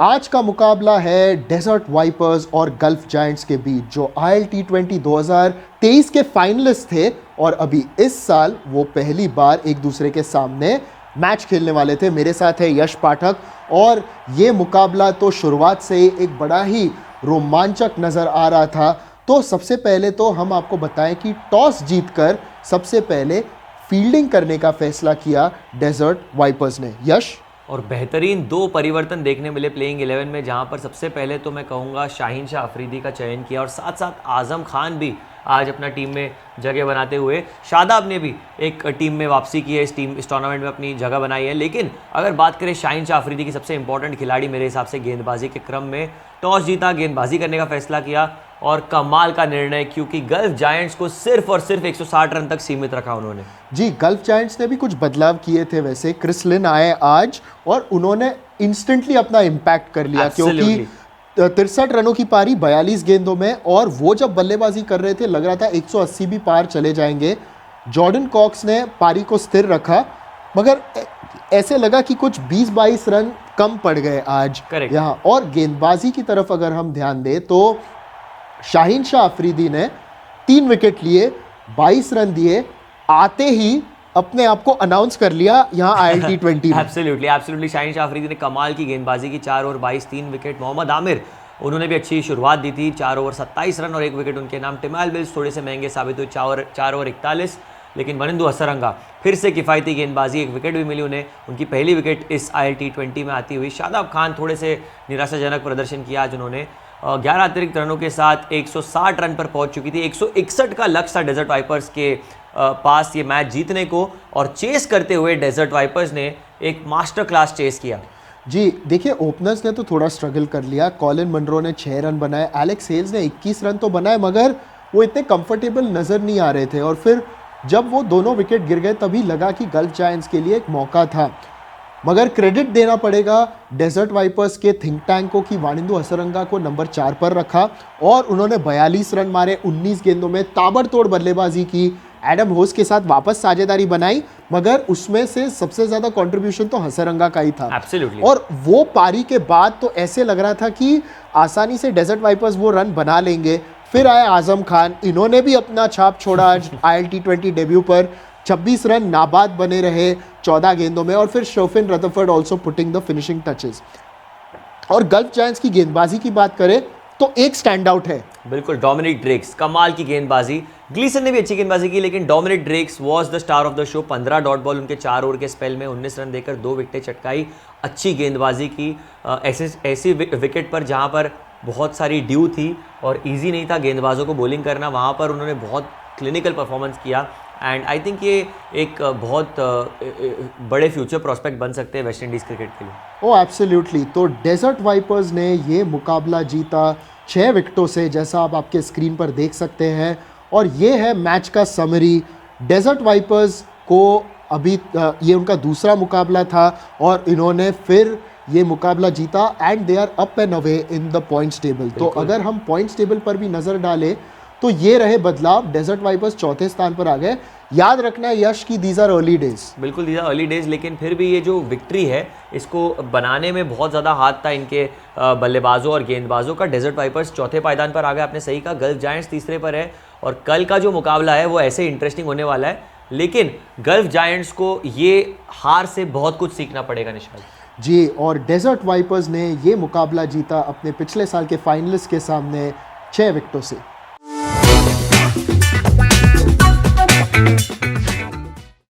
आज का मुकाबला है डेजर्ट वाइपर्स और गल्फ जायंट्स के बीच, जो ILT20 2023 के फाइनलिस्ट थे और अभी इस साल वो पहली बार एक दूसरे के सामने मैच खेलने वाले थे। मेरे साथ है यश पाठक और ये मुकाबला तो शुरुआत से ही एक बड़ा ही रोमांचक नज़र आ रहा था। तो सबसे पहले तो हम आपको बताएं कि टॉस जीतकर सबसे पहले फील्डिंग करने का फैसला किया डेजर्ट वाइपर्स ने। यश, और बेहतरीन दो परिवर्तन देखने मिले प्लेइंग 11 में, जहां पर सबसे पहले तो मैं कहूँगा शाहीन शाह अफरीदी का चयन किया और साथ साथ आज़म खान भी आज अपना टीम में जगह बनाते हुए, शादाब ने भी एक टीम में वापसी की है, इस टूर्नामेंट में अपनी जगह बनाई है। लेकिन अगर बात करें शाहीन शाह अफरीदी की, सबसे इंपॉर्टेंट खिलाड़ी मेरे हिसाब से गेंदबाजी के क्रम में टॉस जीता, गेंदबाजी करने का फैसला किया और कमाल का निर्णय, क्योंकि गल्फ जायंट्स को सिर्फ और सिर्फ 160 रन तक सीमित रखा उन्होंने। जी, गल्फ जायंट्स ने भी कुछ बदलाव किए थे। वैसे क्रिस लिन आए आज और उन्होंने इंस्टेंटली अपना इम्पैक्ट कर लिया, क्योंकि 63 रनों की पारी 42 गेंदों में, और वो जब बल्लेबाजी कर रहे थे लग रहा था 180 भी पार चले जाएंगे। जॉर्डन कॉक्स ने पारी को स्थिर रखा, मगर ऐसे लगा कि कुछ 20-22 रन कम पड़ गए आज यहाँ। और गेंदबाजी की तरफ अगर हम ध्यान दें तो शाहीन शाह अफरीदी ने 3 विकेट लिए, 22 रन दिए, आते ही अपने आप को अनाउंस कर लिया यहाँ ILT20 में। एब्सोल्युटली शाहीन शाह अफरीदी ने कमाल की गेंदबाजी की, 4 ओवर 22 3 विकेट। मोहम्मद आमिर, उन्होंने भी अच्छी शुरुआत दी थी, 4 ओवर 27 रन और 1 विकेट उनके नाम। टिमाल बिल्स थोड़े से महंगे साबित हुए, 4 ओवर 41, लेकिन वनिंदु हसरंगा फिर से किफ़ायती गेंदबाजी, 1 विकेट भी मिली उन्हें, उनकी पहली विकेट इस ILT20 में आती हुई। शादाब खान थोड़े से निराशाजनक प्रदर्शन किया आज उन्होंने, 11 अतिरिक्त रनों के साथ 160 रन पर पहुंच चुकी थी। 161 का लक्ष्य था डेजर्ट वाइपर्स के पास ये मैच जीतने को, और चेस करते हुए डेजर्ट वाइपर्स ने एक मास्टर क्लास चेस किया। जी देखिए, ओपनर्स ने तो थोड़ा स्ट्रगल कर लिया। कॉलिन मनरो ने 6 रन बनाए, एलेक्स हेल्स ने 21 रन तो बनाए, मगर वो इतने कंफर्टेबल नज़र नहीं आ रहे थे। और फिर जब वो दोनों विकेट गिर गए तभी लगा कि गल्फ जायंट्स के लिए एक मौका था। मगर क्रेडिट देना पड़ेगा डेजर्ट वाइपर्स के थिंक टैंक को कि वनिंदु हसरंगा को नंबर 4 पर रखा और उन्होंने 42 रन मारे, 19 गेंदों में ताबड़तोड़ बल्लेबाजी की, एडम होस के साथ वापस साझेदारी बनाई, मगर उसमें से सबसे ज़्यादा कंट्रीब्यूशन तो हसरंगा का ही था। Absolutely. और वो पारी के बाद तो ऐसे लग रहा था कि आसानी से डेजर्ट वाइपर्स वो रन बना लेंगे। फिर आए आजम खान, इन्होंने भी अपना छाप छोड़ा आज ILT20 डेब्यू पर, 26 रन नाबाद बने रहे 14 गेंदों में, और फिर Sherfane Rutherford also putting the finishing touches. और गल्फ जायंट्स की गेंदबाजी की बात करें तो एक स्टैंड आउट है, बिल्कुल, डोमिनिक ड्रेक्स, कमाल की गेंदबाजी। ग्लीसन ने भी अच्छी गेंदबाजी की, लेकिन Dominic Drakes was the star of the show. 15 dot ball उनके 4 ओवर के स्पेल में, 19 रन देकर 2 विकेटें चटकाई, अच्छी गेंदबाजी की। ऐसी विकेट पर जहां पर बहुत सारी ड्यू थी और इजी नहीं था गेंदबाजों को बॉलिंग करना, वहां पर उन्होंने बहुत क्लिनिकल परफॉर्मेंस किया। एंड आई थिंक ये एक बहुत बड़े फ्यूचर प्रोस्पेक्ट बन सकते हैं वेस्ट इंडीज़ क्रिकेट के लिए। ओह एब्सोल्युटली। तो डेजर्ट वाइपर्स ने ये मुकाबला जीता 6 विकेटों से, जैसा आप आपके स्क्रीन पर देख सकते हैं। और ये है मैच का समरी। डेजर्ट वाइपर्स को अभी ये उनका दूसरा मुकाबला था और इन्होंने फिर ये मुकाबला जीता and they are up and away in the points table. तो अगर हम पॉइंट्स टेबल पर भी नज़र डालें तो ये रहे बदलाव, डेजर्ट वाइपर्स 4थे स्थान पर आ गए। याद रखना है यश की दीज आर अर्ली डेज। बिल्कुल, दीज आर अर्ली डेज, लेकिन फिर भी ये जो विक्ट्री है इसको बनाने में बहुत ज़्यादा हाथ था इनके बल्लेबाजों और गेंदबाजों का। डेजर्ट वाइपर्स 4थे पायदान पर आ गए, आपने सही कहा। गल्फ जायंट्स 3रे पर है, और कल का जो मुकाबला है वो ऐसे इंटरेस्टिंग होने वाला है। लेकिन गल्फ जायंट्स को ये हार से बहुत कुछ सीखना पड़ेगा निशाल जी। और डेजर्ट वाइपर्स ने ये मुकाबला जीता अपने पिछले साल के फाइनलिस्ट के सामने 6 विकेटों से।